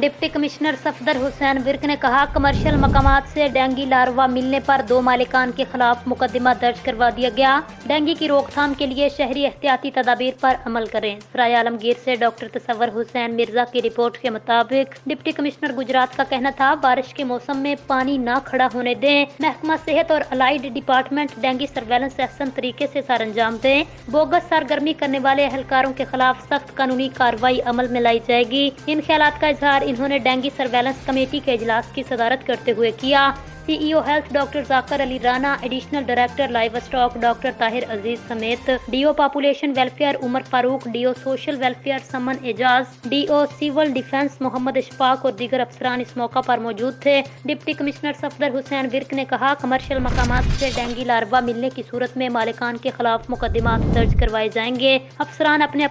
Deputy commissioner Safdar Hussain Virk ने कहा, commercial मकामात से डेंगू लार्वा मिलने पर 2 मालिकान के खिलाफ मुकदमा दर्ज करवा दिया गया। डेंगू की रोकथाम के लिए शहरी एहतियाती तदाबीर पर अमल करें। सराय आलमगीर से डॉक्टर तसव्वुर हुसैन मिर्जा की रिपोर्ट के मुताबिक डिप्टी कमिश्नर गुजरात का कहना था, बारिश के मौसम में पानी न खड़ा होने दें। महकमा सेहत और allied department dengue surveillance Ahsan तरीके से सर अंजाम दें। बोगस सरगर्मी करने वाले एहलकारों के खिलाफ सख्त कानूनी कार्रवाई अमल में लाई जाएगी। इन ख्यालात का इजहार इन्होंने डेंगू सर्वेलेंस कमेटी के इजलास की सदारत करते हुए किया। CEO health doctor Zakir Ali Rana, additional director livestock doctor Tahir Aziz समेत D O population welfare Umar Farooq, D O social welfare Saman Ejaz, D O civil defence Muhammad Ishfaq और दीगर अफसरान इस मौका पर मौजूद थे। डिप्टी कमिश्नर सफदर हुसैन विर्क ने कहा, कमर्शियल मकामात से डेंगू लार्वा मिलने की सूरत में मालिकान के खिलाफ मुकदमात दर्ज करवाए जाएंगे। अफसरान अपने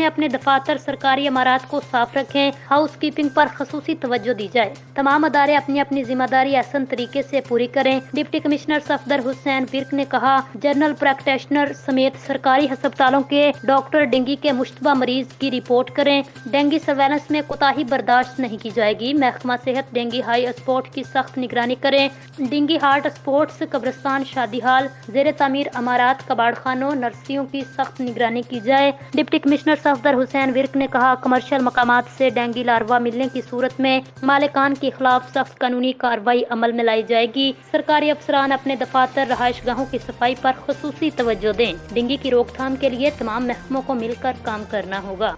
अपने दफातर सरकारी इमारत को साफ रखें। हाउस कीपिंग पर खसूसी तवज्जो दी जाए। तमाम अदारे अपनी अपनी जिम्मेदारी आसान तरीके से पूरी करें। डिप्टी कमिश्नर सफदर हुसैन विर्क ने कहा, जनरल प्रैक्टिशनर समेत सरकारी अस्पतालों के डॉक्टर डेंगू के मुश्तबा मरीज की रिपोर्ट करें। डेंगू सर्वेलेंस में कोताही बर्दाश्त नहीं की जाएगी। महकमा सेहत डेंगू हाई स्पॉट की सख्त निगरानी करें। डेंगू हार्ट स्पॉट्स, कब्रिस्तान, शादी हाल, जेर तामीर अमारात, कबाड़ खानों, नर्सियों की सख्त निगरानी की जाए। डिप्टी कमिश्नर सफदर हुसैन विर्क ने कहा, कमर्शियल मकामात से डेंगू लार्वा मिलने की सूरत में मालिकान के खिलाफ सख्त कानूनी कार्रवाई अमल में लाई जाएगी। सरकारी अफसरान अपने दफातर, रहायश गाहों की सफाई पर खुसूसी तवज्जो दें। डेंगू की रोकथाम के लिए तमाम महकमों को मिलकर काम करना होगा।